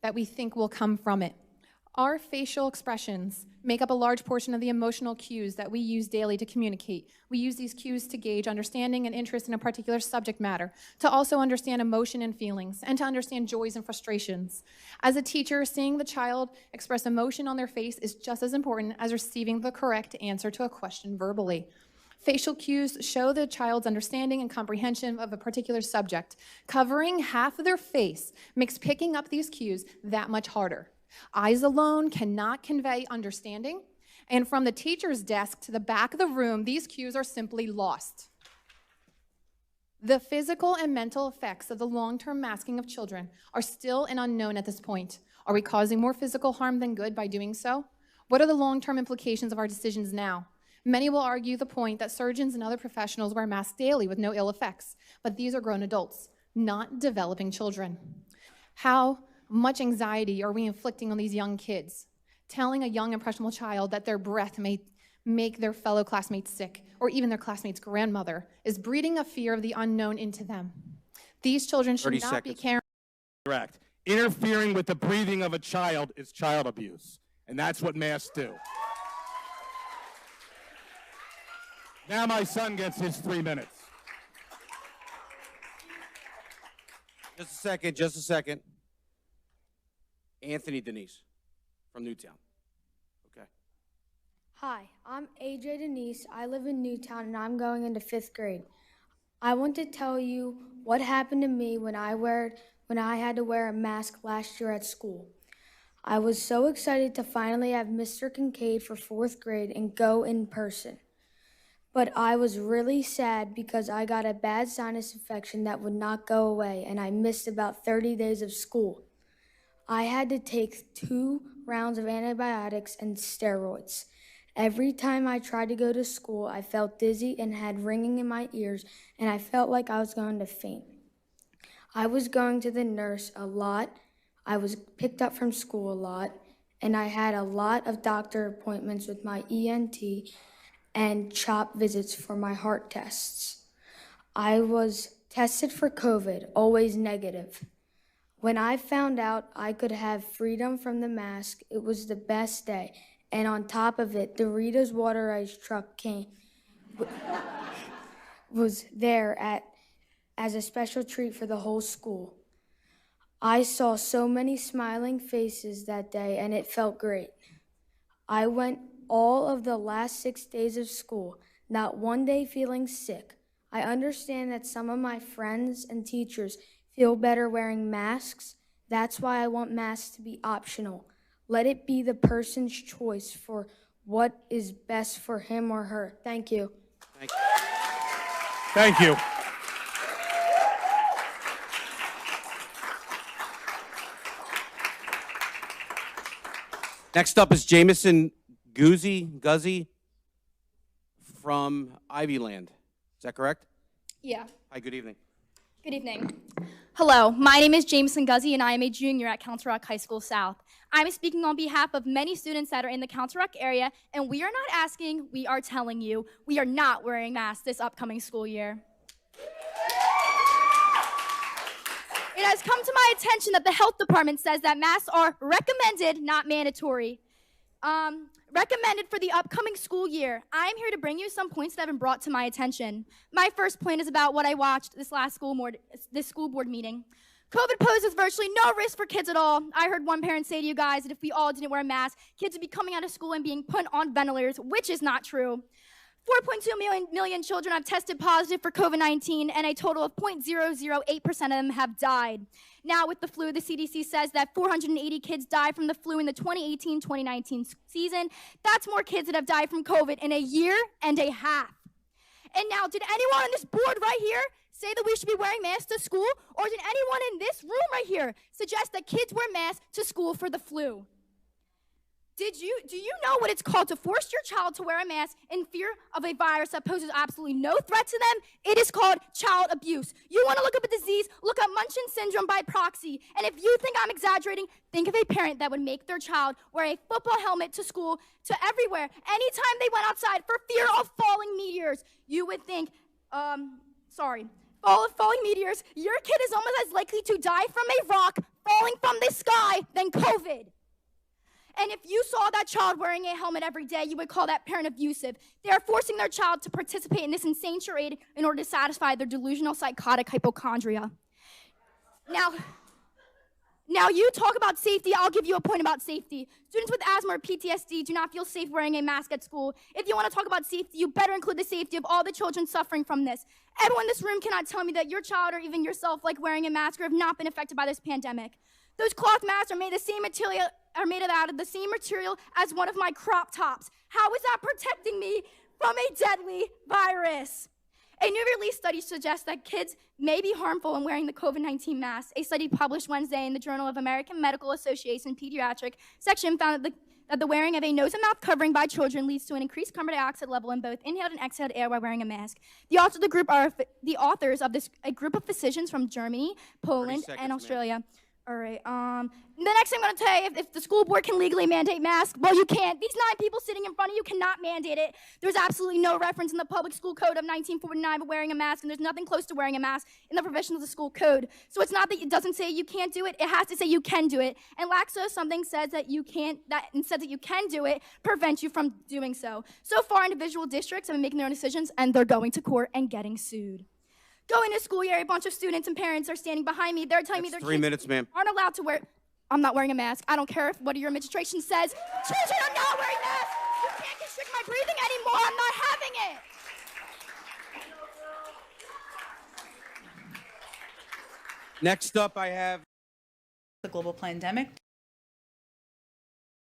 that we think will come from it. Our facial expressions make up a large portion of the emotional cues that we use daily to communicate. We use these cues to gauge understanding and interest in a particular subject matter, to also understand emotion and feelings, and to understand joys and frustrations. As a teacher, seeing the child express emotion on their face is just as important as receiving the correct answer to a question verbally. Facial cues show the child's understanding and comprehension of a particular subject. Covering half of their face makes picking up these cues that much harder. Eyes alone cannot convey understanding, and from the teacher's desk to the back of the room, these cues are simply lost. The physical and mental effects of the long-term masking of children are still an unknown at this point. Are we causing more physical harm than good by doing so? What are the long-term implications of our decisions now? Many will argue the point that surgeons and other professionals wear masks daily with no ill effects, but these are grown adults, not developing children. How much anxiety are we inflicting on these young kids? Telling a young, impressionable child that their breath may make their fellow classmates sick, or even their classmate's grandmother, is breeding a fear of the unknown into them. These children should not be carrying. Correct. Interfering with the breathing of a child is child abuse, and that's what masks do. Now my son gets his 3 minutes. Just a second. Anthony Denise from Newtown. Okay. Hi, I'm AJ Denise. I live in Newtown and I'm going into 5th grade. I want to tell you what happened to me when I had to wear a mask last year at school. I was so excited to finally have Mr. Kincaid for 4th grade and go in person. But I was really sad because I got a bad sinus infection that would not go away and I missed about 30 days of school. I had to take 2 rounds of antibiotics and steroids. Every time I tried to go to school, I felt dizzy and had ringing in my ears, and I felt like I was going to faint. I was going to the nurse a lot. I was picked up from school a lot, and I had a lot of doctor appointments with my ENT and CHOP visits for my heart tests. I was tested for COVID, always negative. When I found out I could have freedom from the mask, it was the best day. And on top of it, the Rita's Water Ice truck was there as a special treat for the whole school. I saw so many smiling faces that day, and it felt great. I went all of the last 6 days of school, not one day feeling sick. I understand that some of my friends and teachers feel better wearing masks. That's why I want masks to be optional. Let it be the person's choice for what is best for him or her. Thank you. Thank you. Thank you. Next up is Jameson Guzzi from Ivyland. Is that correct? Yeah. Hi, good evening. Good evening. Hello, my name is Jameson Guzzi, and I am a junior at Council Rock High School South. I'm speaking on behalf of many students that are in the Council Rock area, and we are not asking, we are telling you, we are not wearing masks this upcoming school year. It has come to my attention that the health department says that masks are recommended, not mandatory. Recommended for the upcoming school year. I'm here to bring you some points that have been brought to my attention. My first point is about what I watched this school board meeting. COVID poses virtually no risk for kids at all. I heard one parent say to you guys that if we all didn't wear masks, kids would be coming out of school and being put on ventilators, which is not true. 4.2 million children have tested positive for COVID-19, and a total of 0.008% of them have died. Now, with the flu, the CDC says that 480 kids died from the flu in the 2018-2019 season. That's more kids that have died from COVID in a year and a half. And now, did anyone on this board right here say that we should be wearing masks to school? Or did anyone in this room right here suggest that kids wear masks to school for the flu? Do you know what it's called to force your child to wear a mask in fear of a virus that poses absolutely no threat to them? It is called child abuse. You want to look up a disease, look up Munchhausen syndrome by proxy. And if you think I'm exaggerating, think of a parent that would make their child wear a football helmet to school, to everywhere, anytime they went outside for fear of falling meteors. You would think, falling meteors, your kid is almost as likely to die from a rock falling from the sky die than COVID. And if you saw that child wearing a helmet every day, you would call that parent abusive. They are forcing their child to participate in this insane charade in order to satisfy their delusional psychotic hypochondria. Now you talk about safety, I'll give you a point about safety. Students with asthma or PTSD do not feel safe wearing a mask at school. If you want to talk about safety, you better include the safety of all the children suffering from this. Everyone in this room cannot tell me that your child or even yourself like wearing a mask or have not been affected by this pandemic. Those cloth masks are made out of the same material as one of my crop tops. How is that protecting me from a deadly virus? A new release study suggests that kids may be harmful when wearing the COVID-19 mask. A study published Wednesday in the Journal of American Medical Association Pediatric section found that the wearing of a nose and mouth covering by children leads to an increased carbon dioxide level in both inhaled and exhaled air while wearing a mask. The authors of the group are a group of physicians from Germany, Poland, and Australia. All right, the next thing I'm going to tell you, if the school board can legally mandate masks, well, you can't. These 9 people sitting in front of you cannot mandate it. There's absolutely no reference in the Public School Code of 1949 of wearing a mask, and there's nothing close to wearing a mask in the provisions of the school code. So it's not that it doesn't say you can't do it, it has to say you can do it. And laxo something says that you can't, and says that you can do it, prevents you from doing so. So far, individual districts have been making their own decisions, and they're going to court and getting sued. Going to school year, a bunch of students and parents are standing behind me. They're telling me their 3 minutes, ma'am. aren't allowed to wear. I'm not wearing a mask. I don't care if what your administration says. Children are not wearing masks. You can't constrict my breathing anymore. I'm not having it. Next up, I have The global pandemic